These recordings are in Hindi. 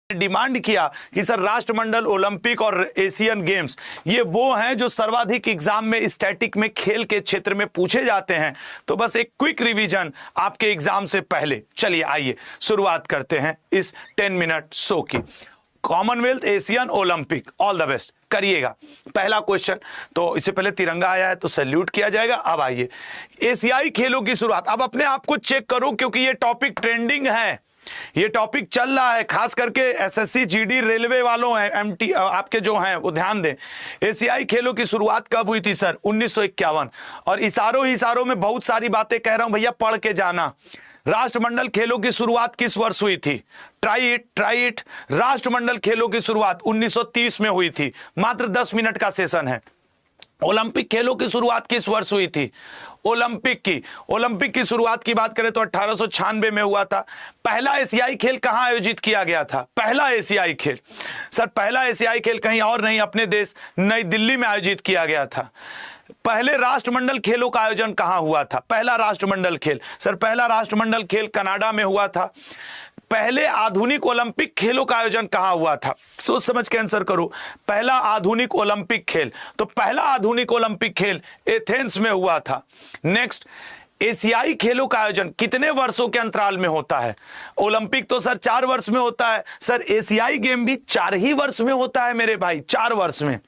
डिमांड किया कि सर राष्ट्रमंडल, ओलंपिक और एशियन गेम्स ये वो हैं जो सर्वाधिक एग्जाम में स्टैटिक में खेल के क्षेत्र में पूछे जाते हैं। तो बस एक क्विक रिवीजन आपके एग्जाम से पहले। चलिए आइए शुरुआत करते हैं इस 10 मिनट शो की। Commonwealth, Asian, Olympic, all the best करिएगा। पहला क्वेश्चन, तो इससे पहले तिरंगा आया है तो सैल्यूट किया जाएगा। अब आइए एशियाई खेलों की शुरुआत। अब अपने आप को चेक करो क्योंकि ये टॉपिक ट्रेंडिंग है, ये टॉपिक चल रहा है, खास करके एसएससी, जीडी, रेलवे वालों हैं, एमटी आपके जो हैं वो ध्यान दें। एशियाई खेलों की शुरुआत कब हुई थी सर? 1951। और इशारों में बहुत सारी बातें कह रहा हूं भैया, पढ़ के जाना। राष्ट्रमंडल खेलों की शुरुआत किस वर्ष हुई थी? Try it. राष्ट्रमंडल खेलों की शुरुआत 1930 में हुई थी। मात्र 10 मिनट का सेशन है। ओलंपिक खेलों की शुरुआत किस वर्ष हुई थी? ओलंपिक की शुरुआत की बात करें तो 1896 में हुआ था। पहला एशियाई खेल कहां आयोजित किया गया था? पहला एशियाई खेल सर, पहला एशियाई खेल कहीं और नहीं, अपने देश नई दिल्ली में आयोजित किया गया था। पहले राष्ट्रमंडल खेलों का आयोजन कहां हुआ था? पहला राष्ट्रमंडल खेल सर, पहला राष्ट्रमंडल खेल कनाडा में हुआ था। पहले आधुनिक ओलंपिक खेलों का आयोजन कहां हुआ था? सोच समझ के आंसर करो। पहला आधुनिक ओलंपिक खेल, तो पहला आधुनिक ओलंपिक खेल एथेंस में हुआ था। नेक्स्ट, एशियाई खेलों का आयोजन कितने वर्षों के अंतराल में होता है? ओलंपिक तो सर 4 वर्ष में होता है, सर एशियाई गेम भी 4 ही वर्ष में होता है मेरे भाई, 4 वर्ष में।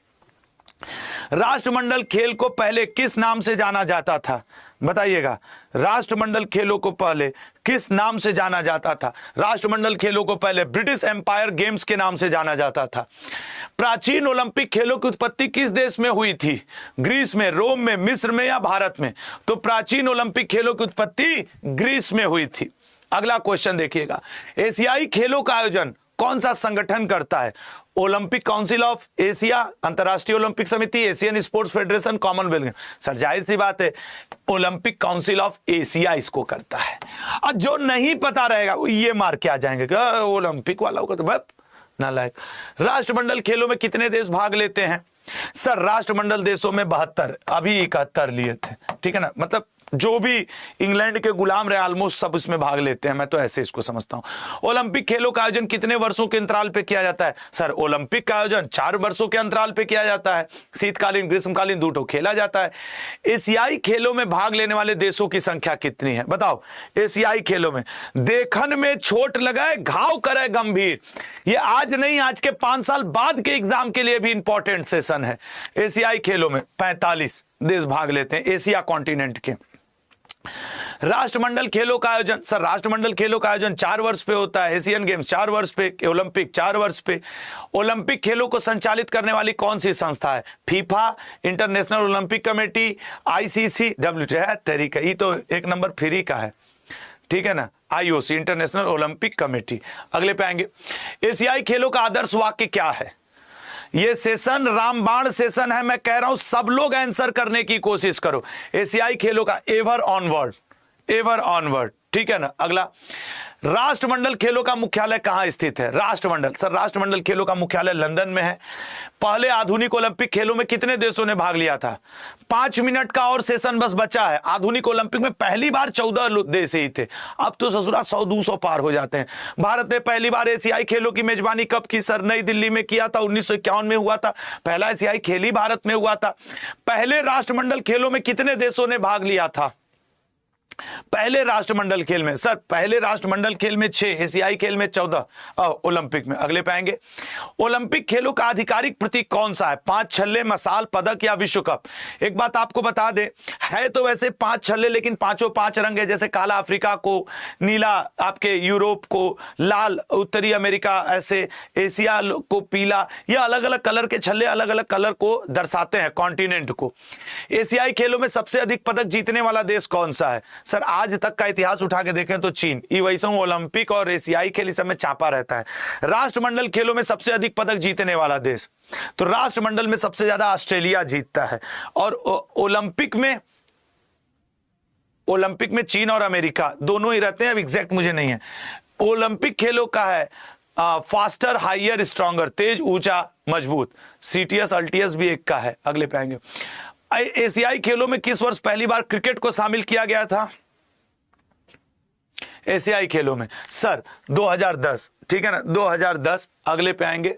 राष्ट्रमंडल खेल को पहले किस नाम से जाना जाता था? बताइएगा, राष्ट्रमंडल खेलों को पहले किस नाम से जाना जाता था? राष्ट्रमंडल खेलों को पहले ब्रिटिश एम्पायर गेम्स के नाम से जाना जाता था। प्राचीन ओलंपिक खेलों की उत्पत्ति किस देश में हुई थी? ग्रीस में, रोम में, मिस्र में या भारत में? तो प्राचीन ओलंपिक खेलों की उत्पत्ति ग्रीस में हुई थी। अगला क्वेश्चन देखिएगा, एशियाई खेलों का आयोजन कौन सा संगठन करता है? ओलंपिक काउंसिल ऑफ एशिया, अंतर्राष्ट्रीय ओलंपिक समिति, Asian sports federation, Commonwealth. Sir जाहिर सी बात है ओलंपिक काउंसिल ऑफ एशिया इसको करता है। और जो नहीं पता रहेगा ये मार के आ जाएंगे कि ओलंपिक वाला होगा, तो नालायक। राष्ट्रमंडल खेलों में कितने देश भाग लेते हैं? सर राष्ट्रमंडल देशों में 72, अभी 71 लिए थे, ठीक है ना। मतलब जो भी इंग्लैंड के गुलाम रहे ऑलमोस्ट सब इसमें भाग लेते हैं, मैं तो ऐसे इसको समझता हूं। ओलंपिक खेलों का आयोजन कितने वर्षों के अंतराल पे किया जाता है? सर ओलंपिक का आयोजन 4 वर्षों के अंतराल पे किया जाता है। शीतकालीन, ग्रीष्मकालीन दूठों खेला जाता है। एशियाई खेलों में भाग लेने वाले देशों की संख्या कितनी है? बताओ। एशियाई खेलों में देखन में छोट लगाए घाव करे गंभीर, ये आज नहीं, आज के 5 साल बाद के एग्जाम के लिए भी इंपॉर्टेंट सेशन है। एशियाई खेलों में 45 देश भाग लेते हैं एशिया कॉन्टिनेंट के। राष्ट्रमंडल खेलों का आयोजन, सर राष्ट्रमंडल खेलों का आयोजन 4 वर्ष पे होता है। एशियन गेम्स 4 वर्ष पे, ओलंपिक 4 वर्ष पे। ओलंपिक खेलों को संचालित करने वाली कौन सी संस्था है? FIFA, international Olympic committee, ICC, WTA, तरीका, ये तो 1 नंबर फ्री का है, ठीक है ना, IOC, इंटरनेशनल ओलंपिक कमेटी। अगले पे आएंगे, एशियाई खेलों का आदर्श वाक्य क्या है? ये सेशन रामबाण सेशन है, मैं कह रहा हूं सब लोग आंसर करने की कोशिश करो। एशियाई खेलों का एवर ऑनवर्ड, ठीक है ना। अगला, राष्ट्रमंडल खेलों का मुख्यालय कहां स्थित है? राष्ट्रमंडल, सर राष्ट्रमंडल खेलों का मुख्यालय लंदन में है। पहले आधुनिक ओलंपिक खेलों में कितने देशों ने भाग लिया था? 5 मिनट का और सेशन बस बचा है। आधुनिक ओलंपिक में पहली बार 14 देश ही थे, अब तो ससुरा 100-200 पार हो जाते हैं। भारत ने पहली बार एशियाई खेलों की मेजबानी कब की? सर नई दिल्ली में किया था, 1951 में हुआ था। पहला एशियाई खेल ही भारत में हुआ था। पहले राष्ट्रमंडल खेलों में कितने देशों ने भाग लिया था? पहले राष्ट्रमंडल खेल में, सर पहले राष्ट्रमंडल खेल में 6, एशियाई खेल में 14, ओलंपिक में। अगले पाएंगे, ओलंपिक खेलों का आधिकारिक प्रतीक कौन सा है? 5 छल्ले, मसाल, पदक या विश्व कप? एक बात आपको बता दे, है तो वैसे 5 छल्ले, लेकिन पांचों 5 रंग है, जैसे काला अफ्रीका को, नीला आपके यूरोप को, लाल उत्तरी अमेरिका, ऐसे एशिया को पीला, यह अलग अलग कलर के छल्ले अलग अलग कलर को दर्शाते हैं कॉन्टिनेंट को। एशियाई खेलों में सबसे अधिक पदक जीतने वाला देश कौन सा है? सर आज तक का इतिहास उठा के देखें तो चीन। ये वैसे ओलंपिक और एशियाई खेल इस समय चापा रहता है। राष्ट्रमंडल खेलों में सबसे अधिक पदक जीतने वाला देश, तो राष्ट्रमंडल में सबसे ज्यादा ऑस्ट्रेलिया जीतता है। और ओलंपिक में चीन और अमेरिका दोनों ही रहते हैं, अब एग्जैक्ट मुझे नहीं है। ओलंपिक खेलों का है फास्टर, हाइयर, स्ट्रॉन्गर, तेज, ऊंचा, मजबूत। CTS अल्टीएस भी एक का है। अगले पे आएंगे, एशियाई खेलों में किस वर्ष पहली बार क्रिकेट को शामिल किया गया था? एशियाई खेलों में सर 2010, ठीक है ना, 2010। अगले पे आएंगे,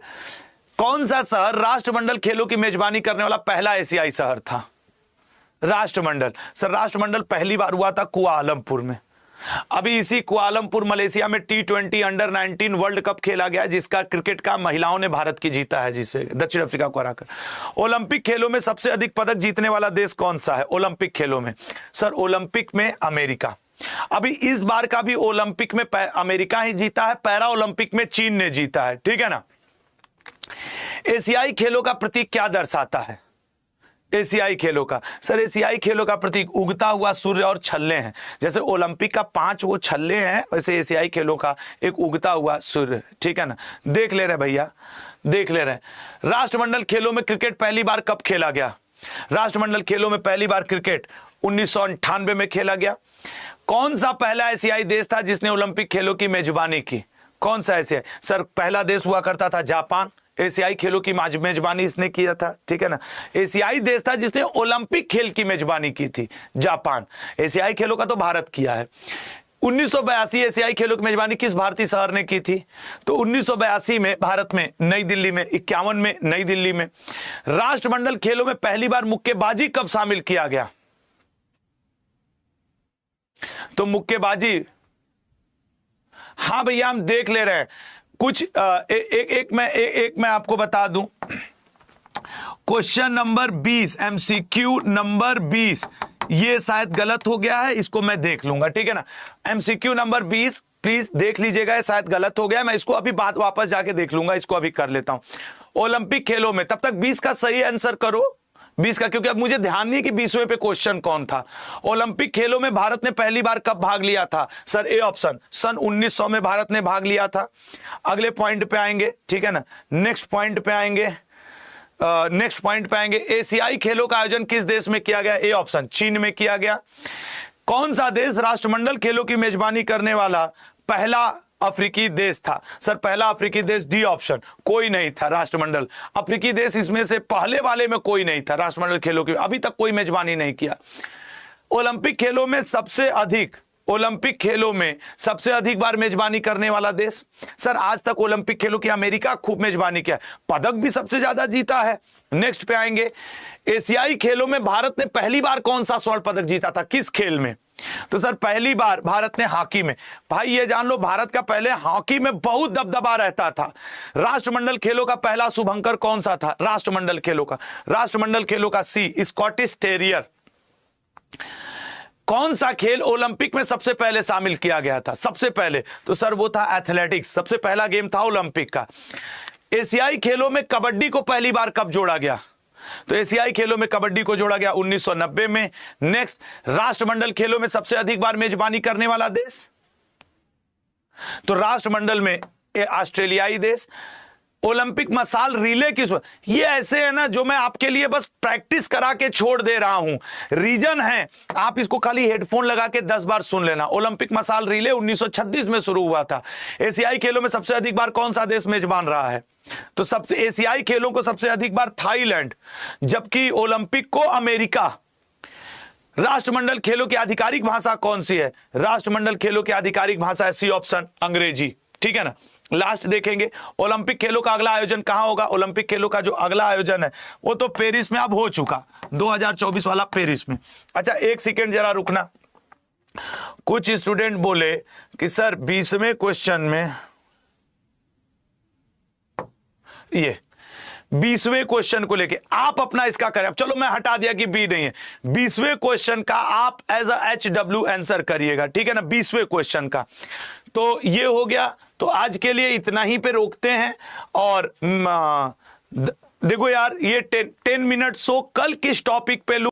कौन सा शहर राष्ट्रमंडल खेलों की मेजबानी करने वाला पहला एशियाई शहर था? राष्ट्रमंडल, सर राष्ट्रमंडल पहली बार हुआ था कुआलालंपुर में। अभी इसी कुआलालंपुर मलेशिया में T20 अंडर 19 वर्ल्ड कप खेला गया, जिसका क्रिकेट का महिलाओं ने भारत की जीता है, जिसे दक्षिण अफ्रीका को हराकर। ओलंपिक खेलों में सबसे अधिक पदक जीतने वाला देश कौन सा है ओलंपिक खेलों में? सर ओलंपिक में अमेरिका। अभी इस बार का भी ओलंपिक में अमेरिका ही जीता है, पैरा ओलंपिक में चीन ने जीता है, ठीक है ना। एशियाई खेलों का प्रतीक क्या दर्शाता है? एशियाई खेलों का, सर एशियाई खेलों का प्रतीक उगता हुआ सूर्य और छल्ले हैं। जैसे ओलंपिक का 5 वो छल्ले हैं, वैसे एशियाई खेलों का एक उगता हुआ सूर्य, ठीक है ना। देख ले रहे भैया, देख ले रहे। राष्ट्रमंडल खेलों में क्रिकेट पहली बार कब खेला गया? राष्ट्रमंडल खेलों में पहली बार क्रिकेट 1998 में खेला गया। कौन सा पहला एशियाई देश था जिसने ओलंपिक खेलों की मेजबानी की? कौन सा एशियाई? सर पहला देश हुआ करता था जापान, एशियाई खेलों की मेजबानी इसने किया था, ठीक है ना। एशियाई देश था जिसने ओलंपिक खेल की मेजबानी की थी, जापान। एशियाई खेलों का तो भारत किया है। 1982 एशियाई खेलों की मेजबानी किस भारतीय शहर ने की थी? तो 1982 में भारत में नई दिल्ली में, 51 में नई दिल्ली में। राष्ट्रमंडल खेलों में पहली बार मुक्केबाजी कब शामिल किया गया? तो मुक्केबाजी, हाँ भैया हम देख ले रहे हैं कुछ। एक मैं आपको बता दूं, क्वेश्चन नंबर 20 MCQ नंबर 20 ये शायद गलत हो गया है, इसको मैं देख लूंगा, ठीक है ना। MCQ नंबर 20 प्लीज देख लीजिएगा, ये शायद गलत हो गया, मैं इसको अभी बात वापस जाके देख लूंगा, इसको अभी कर लेता हूं। ओलंपिक खेलों में, तब तक 20 का सही आंसर करो, 20 का, क्योंकि अब मुझे ध्यान नहीं कि 20वें पे क्वेश्चन कौन था। ओलंपिक खेलों में भारत ने पहली बार कब भाग लिया था? सर ए ऑप्शन, सन 1900 में भारत ने भाग लिया था। अगले पॉइंट पे आएंगे, ठीक है ना, नेक्स्ट पॉइंट पे आएंगे, नेक्स्ट पॉइंट पे आएंगे। एशियाई खेलों का आयोजन किस देश में किया गया? ए ऑप्शन, चीन में किया गया। कौन सा देश राष्ट्रमंडल खेलों की मेजबानी करने वाला पहला अफ्रीकी देश था? सर पहला अफ्रीकी देश डी ऑप्शन, कोई नहीं था राष्ट्रमंडल अफ्रीकी देश, इसमें से पहले वाले में कोई नहीं था राष्ट्रमंडल खेलों की, अभी तक कोई मेजबानी नहीं किया। ओलंपिक खेलों में सबसे अधिक, ओलंपिक खेलों में सबसे अधिक बार मेजबानी करने वाला देश? सर आज तक ओलंपिक खेलों की अमेरिका खूब मेजबानी किया, पदक भी सबसे ज्यादा जीता है। नेक्स्ट पे आएंगे, एशियाई खेलों में भारत ने पहली बार कौन सा स्वर्ण पदक जीता था, किस खेल में? तो सर पहली बार भारत ने हॉकी में। भाई ये जान लो, भारत का पहले हॉकी में बहुत दबदबा रहता था। राष्ट्रमंडल खेलों का पहला शुभंकर कौन सा था? राष्ट्रमंडल खेलों का, राष्ट्रमंडल खेलों का सी, स्कॉटिश टेरियर। कौन सा खेल ओलंपिक में सबसे पहले शामिल किया गया था? सबसे पहले तो सर वो था एथलेटिक्स, सबसे पहला गेम था ओलंपिक का। एशियाई खेलों में कबड्डी को पहली बार कब जोड़ा गया? तो एशियाई खेलों में कबड्डी को जोड़ा गया 1990 में। नेक्स्ट, राष्ट्रमंडल खेलों में सबसे अधिक बार मेजबानी करने वाला देश? तो राष्ट्रमंडल में ऑस्ट्रेलियाई देश। ओलंपिक मसाल रिले किस, ये ऐसे है ना जो मैं आपके लिए बस प्रैक्टिस करा के छोड़ दे रहा हूं, रीजन है, आप इसको खाली हेडफोन लगा के 10 बार सुन लेना। ओलंपिक मसाल रिले 1936 में शुरू हुआ था। एशियाई खेलों में सबसे अधिक बार कौन सा देश मेजबान रहा है? तो सबसे एशियाई खेलों को सबसे अधिक बार थाईलैंड, जबकि ओलंपिक को अमेरिका। राष्ट्रमंडल खेलों की आधिकारिक भाषा कौन सी है? राष्ट्रमंडल खेलों की आधिकारिक भाषा है सी ऑप्शन, अंग्रेजी, ठीक है ना। लास्ट देखेंगे, ओलंपिक खेलों का अगला आयोजन कहां होगा? ओलंपिक खेलों का जो अगला आयोजन है वो तो पेरिस में अब हो चुका, 2024 वाला पेरिस में। अच्छा एक सेकेंड जरा रुकना, कुछ स्टूडेंट बोले कि सर 20वें क्वेश्चन में, ये 20वें क्वेश्चन को लेके आप अपना इसका करें। अब चलो मैं हटा दिया कि बी नहीं है, 20वें क्वेश्चन का आप एज अ HW आंसर करिएगा, ठीक है ना, 20वें क्वेश्चन का। तो ये हो गया, तो आज के लिए इतना ही पे रोकते हैं। और देखो यार ये 10 मिनट शो कल किस टॉपिक पे लूं